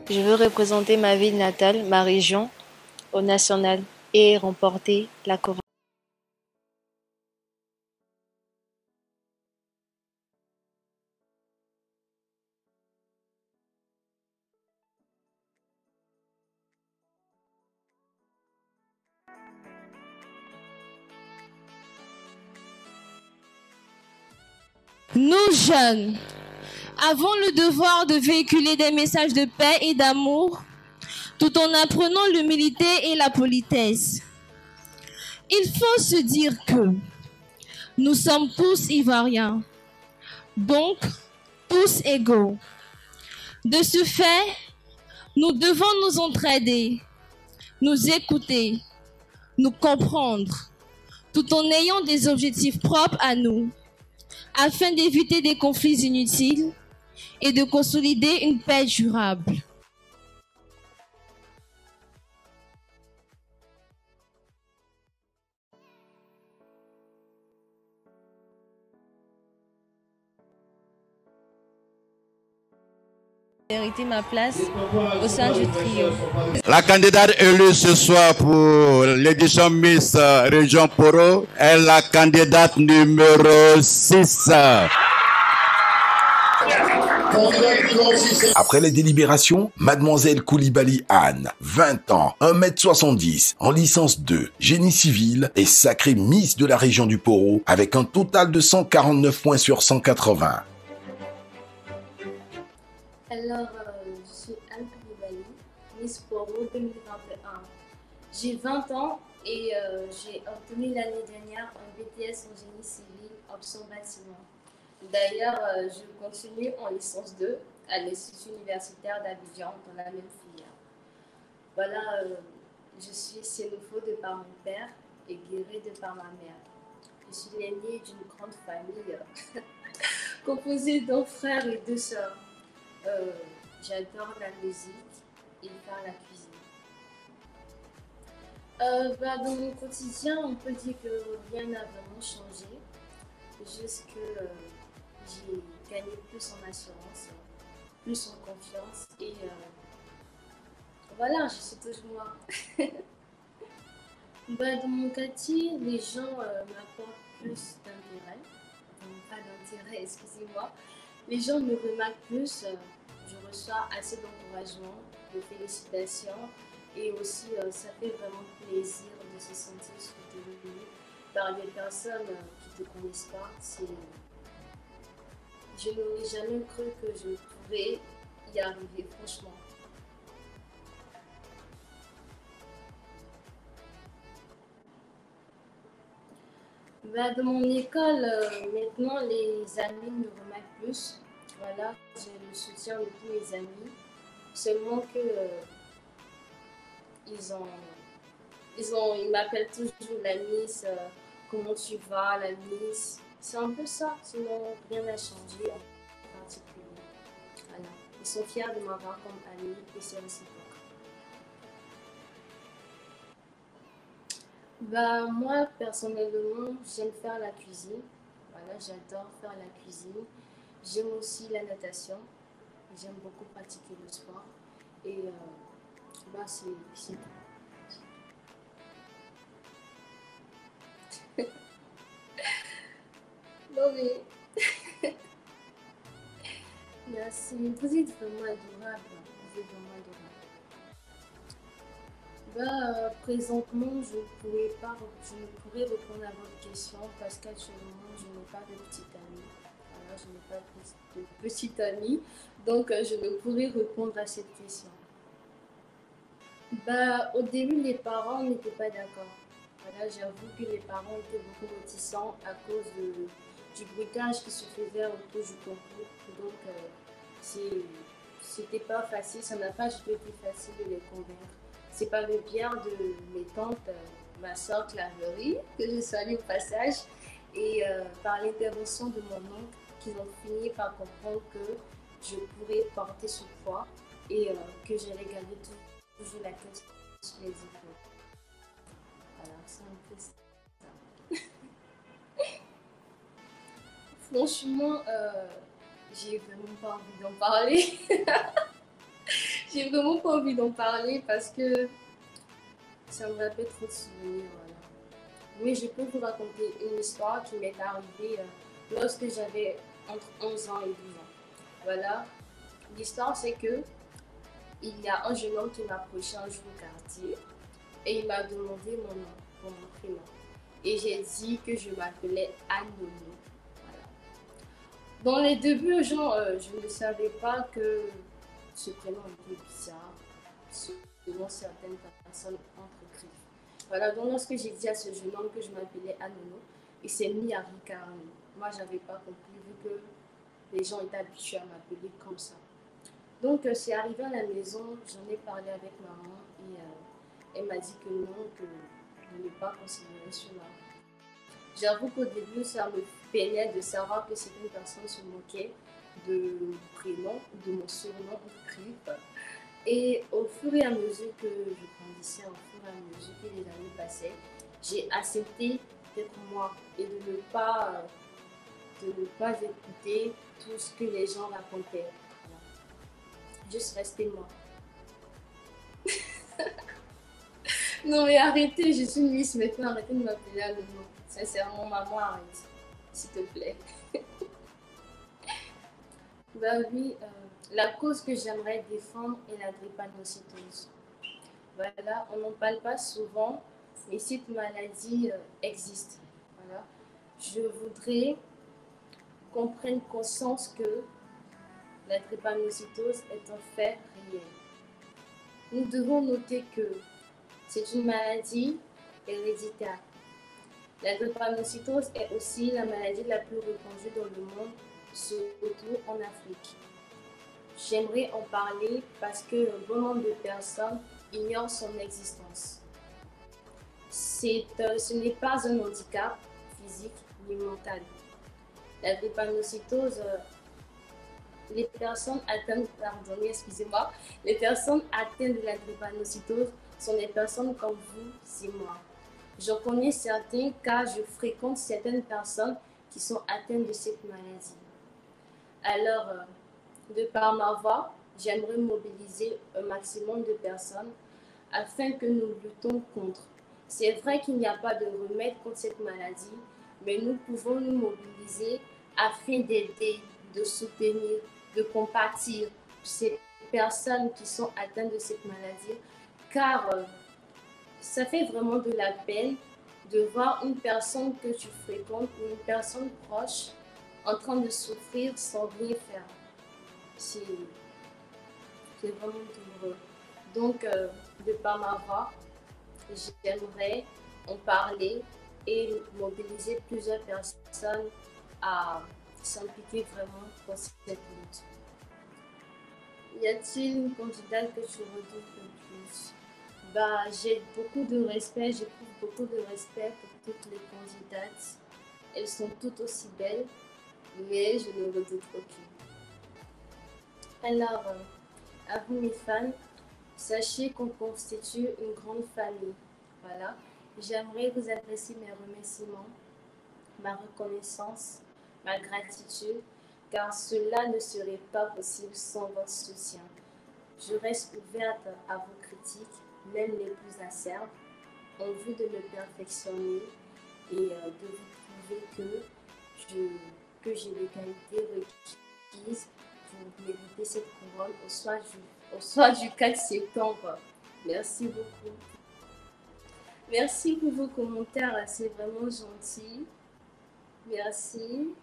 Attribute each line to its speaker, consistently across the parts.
Speaker 1: Je veux représenter ma ville natale, ma région, au national et remporter la couronne.
Speaker 2: Nous jeunes avons le devoir de véhiculer des messages de paix et d'amour tout en apprenant l'humilité et la politesse. Il faut se dire que nous sommes tous ivoiriens, donc tous égaux. De ce fait, nous devons nous entraider, nous écouter, nous comprendre, tout en ayant des objectifs propres à nous, afin d'éviter des conflits inutiles et de consolider une paix durable. Mériter ma place au sein du trio.
Speaker 3: La candidate élue ce soir pour l'édition Miss Région Poro est la candidate numéro 6.
Speaker 4: Après les délibérations, Mademoiselle Koulibaly Anne, 20 ans, 1m70, en licence 2, génie civil, est sacrée Miss de la région du Poro avec un total de 149 points sur 180.
Speaker 5: Alors, je suis Anne Koulibaly, Miss Poro 2021. J'ai 20 ans et j'ai obtenu l'année dernière un BTS en génie civil, option bâtiment. D'ailleurs, je continue en licence 2 à l'Institut universitaire d'Abidjan dans la même filière. Voilà, je suis Sénoufo de par mon père et Guéré de par ma mère. Je suis l'aînée d'une grande famille composée d'un frère et deux sœurs. J'adore la musique et faire la cuisine. Dans mon quotidien, on peut dire que rien n'a vraiment changé, juste que j'ai gagné plus en assurance, plus en confiance et voilà, je suis toujours moi. Dans mon quartier, les gens m'apportent plus d'intérêt, pas d'intérêt, excusez-moi. Les gens me remarquent plus, je reçois assez d'encouragement, de félicitations et aussi ça fait vraiment plaisir de se sentir soutenu par des personnes qui ne te connaissent pas. Je n'aurais jamais cru que je pourrais y arriver, franchement. Dans mon école, maintenant, les amis me remarquent plus. Voilà, j'ai le soutien de tous mes amis. Seulement que ils m'appellent toujours la Miss. Comment tu vas, la Miss? C'est un peu ça, sinon rien n'a changé en particulier. Voilà. Ils sont fiers de m'avoir comme amie et c'est réciproque. Moi, personnellement, j'aime faire la cuisine. Voilà, j'adore faire la cuisine. J'aime aussi la natation. J'aime beaucoup pratiquer le sport. Et c'est tout. Non mais... Merci. Vous êtes vraiment adorable. Vous êtes vraiment adorable. Présentement, je ne pourrais répondre à votre question parce qu'actuellement, je n'ai pas de petite amie. Voilà, je n'ai pas de petite amie, donc je ne pourrais répondre à cette question. Au début, les parents n'étaient pas d'accord. Voilà, j'avoue que les parents étaient beaucoup réticents à cause du bruitage qui se faisait autour du concours. Donc, c'était pas facile, ça n'a pas été facile de les convaincre. C'est par le biais de mes tantes, ma soeur Claverie, que je salue au passage, et par l'intervention de mon oncle, qu'ils ont fini par comprendre que je pourrais porter ce poids et que j'allais garder toujours la tête sur les épaules. Voilà, c'est un peu ça. Franchement, j'ai vraiment pas envie d'en parler. J'ai vraiment pas envie d'en parler parce que ça me rappelle trop de souvenirs. Voilà. Mais je peux vous raconter une histoire qui m'est arrivée lorsque j'avais entre 11 ans et 12 ans. Voilà. L'histoire, c'est que il y a un jeune homme qui m'a approché un jour au quartier et il m'a demandé mon nom, mon prénom. Et j'ai dit que je m'appelais Anono. Voilà. Dans les débuts, genre, je ne savais pas que ce prénom était bizarre, selon certaines personnes entre griffes. Voilà, donc lorsque j'ai dit à ce jeune homme que je m'appelais Anono, il s'est mis à ricaner. Moi, je n'avais pas compris vu que les gens étaient habitués à m'appeler comme ça. Donc, c'est arrivé à la maison, j'en ai parlé avec maman et elle m'a dit que non, que je n'allais pas considérer cela. J'avoue qu'au début, ça me peinait de savoir que certaines personnes se moquaient de mon prénom, de mon surnom griffe. Et au fur et à mesure que je grandissais, au fur et à mesure que les années passaient, j'ai accepté d'être moi et de ne pas écouter tout ce que les gens racontaient. Voilà. Juste rester moi. Non mais arrêtez, je suis Miss maintenant, arrêtez de m'appeler à le nom. Sincèrement, maman, arrête, s'il te plaît. Bah oui, la cause que j'aimerais défendre est la drépanocytose. Voilà, on n'en parle pas souvent, mais cette maladie existe. Voilà. Je voudrais qu'on prenne conscience que la drépanocytose est un fait réel. Nous devons noter que c'est une maladie héréditaire. La drépanocytose est aussi la maladie la plus répandue dans le monde, surtout en Afrique. J'aimerais en parler parce que un bon nombre de personnes ignorent son existence. Ce n'est pas un handicap physique ni mental. La drépanocytose, les personnes atteintes, les personnes atteintes de la drépanocytose sont des personnes comme vous et moi. J'en connais certains car je fréquente certaines personnes qui sont atteintes de cette maladie. Alors, de par ma voix, j'aimerais mobiliser un maximum de personnes afin que nous luttons contre. C'est vrai qu'il n'y a pas de remède contre cette maladie, mais nous pouvons nous mobiliser afin d'aider, de soutenir, de compatir ces personnes qui sont atteintes de cette maladie, car ça fait vraiment de la peine de voir une personne que tu fréquentes ou une personne proche en train de souffrir sans rien faire. C'est vraiment douloureux. Donc, de par ma voix, j'aimerais en parler et mobiliser plusieurs personnes à s'impliquer vraiment pour cette lutte. Y a-t-il une candidate que tu redoutes le plus? Bah, j'ai beaucoup de respect, j'éprouve beaucoup de respect pour toutes les candidates. Elles sont toutes aussi belles, mais je ne redoute aucune. Alors, à vous mes fans, sachez qu'on constitue une grande famille. Voilà. J'aimerais vous adresser mes remerciements, ma reconnaissance, ma gratitude, car cela ne serait pas possible sans votre soutien. Je reste ouverte à vos critiques, même les plus acerbes, en vue de me perfectionner et de vous prouver que j'ai les qualités requises pour mériter cette couronne au soir du 4 septembre. Merci beaucoup. Merci pour vos commentaires, c'est vraiment gentil. Merci.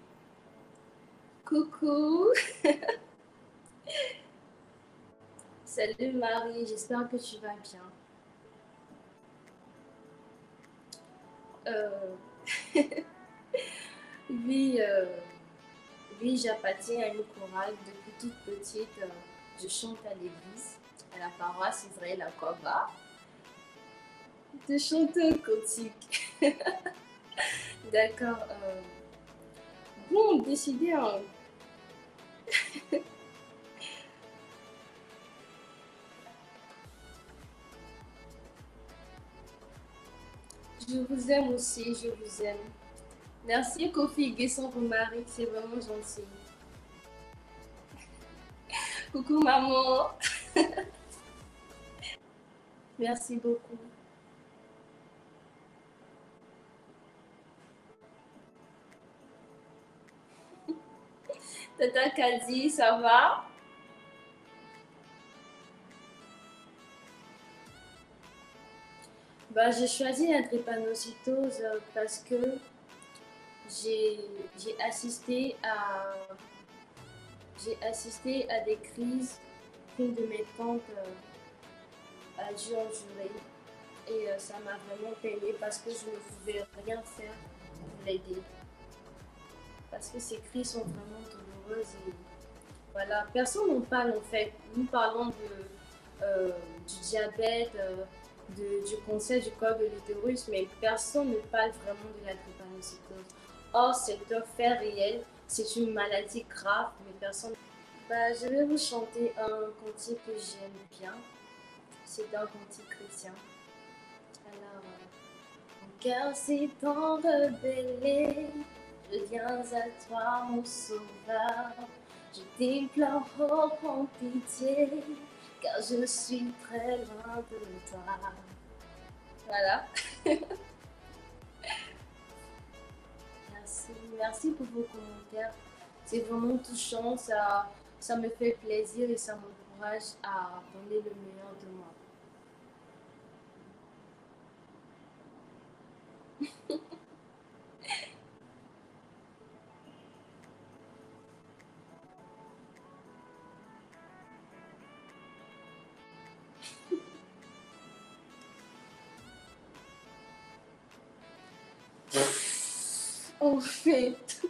Speaker 5: Coucou. Salut Marie, j'espère que tu vas bien. Oui, j'appartiens à une chorale. Depuis toute petite, je chante à l'église, à la paroisse Israël à Koba. De chanteur gothique. D'accord. Bon, décidez. Hein. Je vous aime aussi, je vous aime. Merci Kofi Guesson pour Marie, c'est vraiment gentil. Coucou maman. Merci beaucoup. Tata Kadi, ça va? Bah, j'ai choisi la drépanocytose parce que j'ai j'ai assisté à j'ai assisté à des crises qu'une de mes tantes a dû endurer et ça m'a vraiment peiné parce que je ne pouvais rien faire pour l'aider. Parce que ces crises sont vraiment douloureuses et voilà, personne n'en parle en fait. Nous parlons du diabète, du cancer du col de l'utérus, mais personne ne parle vraiment de la drépanocytose. Or, c'est un fait réel, c'est une maladie grave, mais personne. Bah, je vais vous chanter un cantique que j'aime bien. C'est un cantique chrétien. Alors, mon cœur s'est tant rebellé, je viens à toi, mon sauveur. Je t'implore, oh, prends pitié, car je suis très loin de toi. Voilà. Merci, merci pour vos commentaires. C'est vraiment touchant, ça me fait plaisir et ça m'encourage à donner le meilleur de moi. En fait,